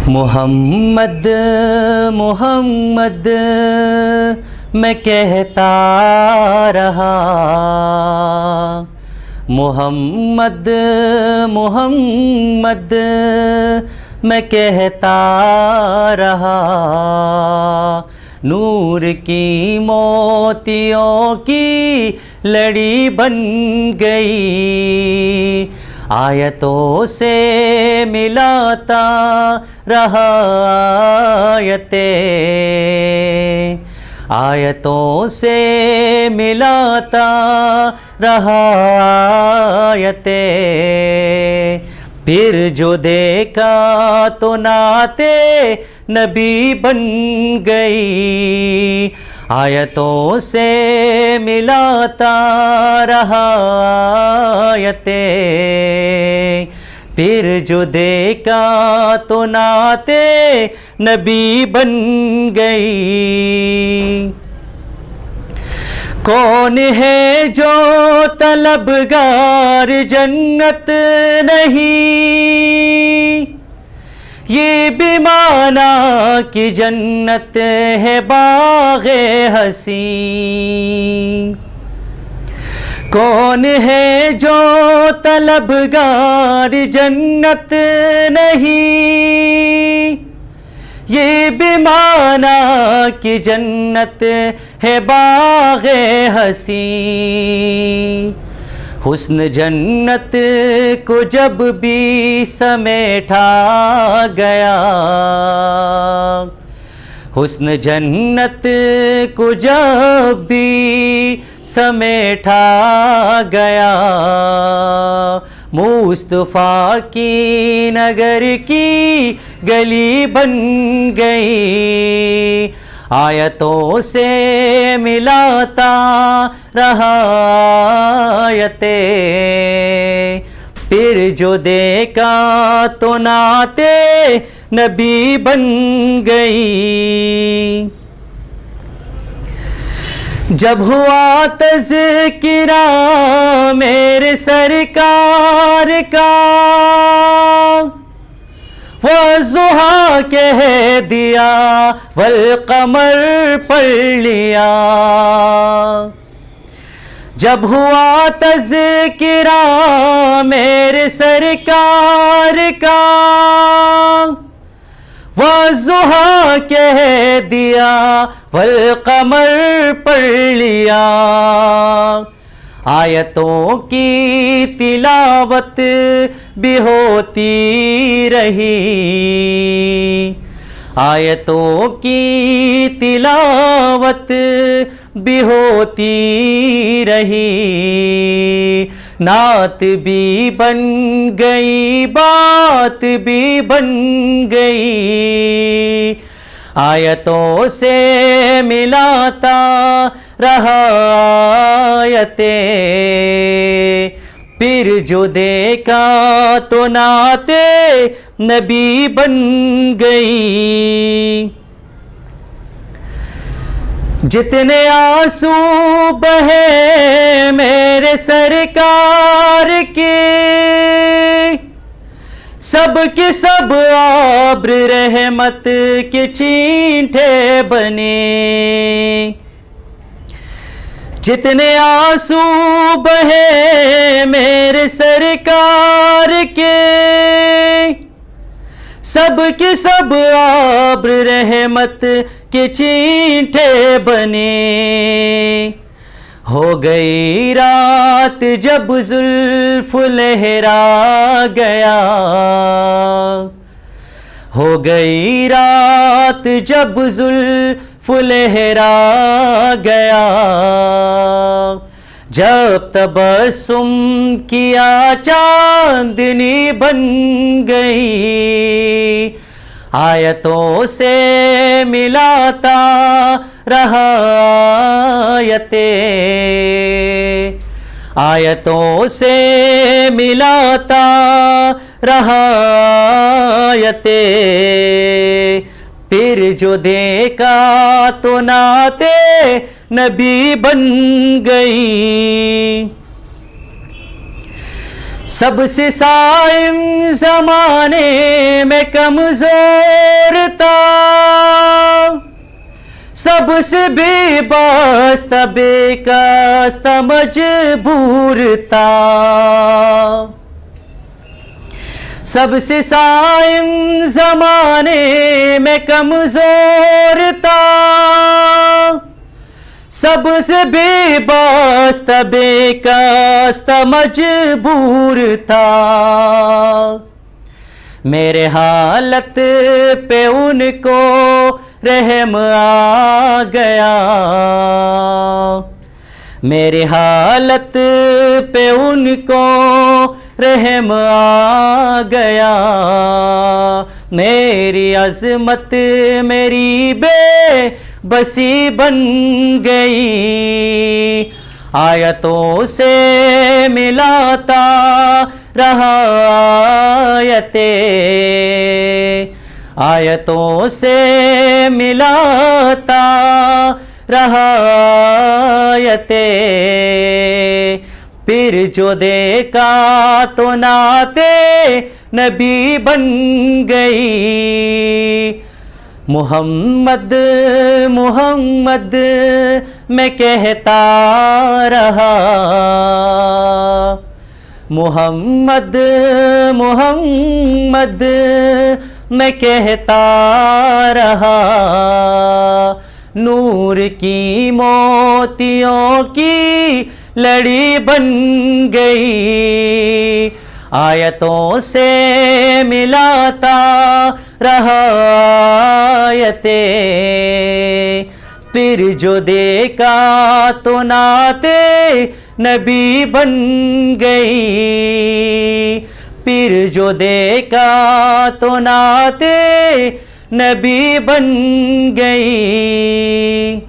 मोहम्मद मोहम्मद मैं कहता रहा, मोहम्मद मोहम्मद मैं कहता रहा। नूर की मोतियों की लड़ी बन गई, आयतों से मिलाता रहा आयतों से मिलाता रहा फिर जो देखा तो नाते नबी बन गई, आयतों से मिलाता रहा फिर जो देखा तो नाते नबी बन गई। कौन है जो तलबगार जन्नत नहीं, ये भी माना कि जन्नत है बाग़े हसी। कौन है जो तलबगार जन्नत नहीं, ये भी माना कि जन्नत है बाग़े हसी। हुस्न जन्नत को जब भी समेटा गया, हुस्न जन्नत को जब भी समेटा गया, मुस्तफ़ा की नगर की गली बन गई, आयतों से मिलाता रहा फिर जो देखा तो नाते नबी बन गई। जब हुआ तज़किरा मेरे सरकार का, वज़ुहा कह दिया वल कमर पढ़ लिया। जब हुआ तज़किरा मेरे सरकार का, वज़ुहा कह दिया वल कमर पढ़ लिया। आयतों की तिलावत भी होती रही, आयतों की तिलावत भी होती रही। नात भी बन गई, बात भी बन गई, आयतों से मिलाता रहा फिर जो देखा तो नाते नबी बन गई। जितने आंसू बहे मेरे सरकार के, सब के सब आब्र रहमत के छींटे बने। जितने आंसू बहे मेरे सरकार के, सब के सब आब्र रहमत के छींटे बने। हो गई रात जब जुल्फ लहरा गया, हो गई रात जब जुल्फ लहरा गया। जब तबस्सुम किया चांदनी बन गई, आयतों से मिलाता रहा आयतों से मिलाता रहा फिर जो देखा तो नाते नबी बन गई। सबसे साइम जमाने में कमजोर था, सबसे बेबस था, बेकस था, मजबूर था। सबसे साइम जमाने में कमजोर था, सबसे बेबस था, बेकस था, मजबूर था। मेरे हालत पे उनको रहम आ गया, मेरी हालत पे उनको रहम आ गया। मेरी अज़मत मेरी बेबसी बन गई, आयतों से मिलाता रहा आयते, आयतों से मिलाता रहा आयते। फिर जो देखा तो नाते नबी बन गई। मुहम्मद मुहम्मद मैं कहता रहा, मुहम्मद मुहम्मद मैं कहता रहा। नूर की मोतियों की लड़ी बन गई, आयतों से मिलाता रहा आयते। फिर जो देखा तो नाते नबी बन गई, फिर जो देखा तो नाते नबी बन गई।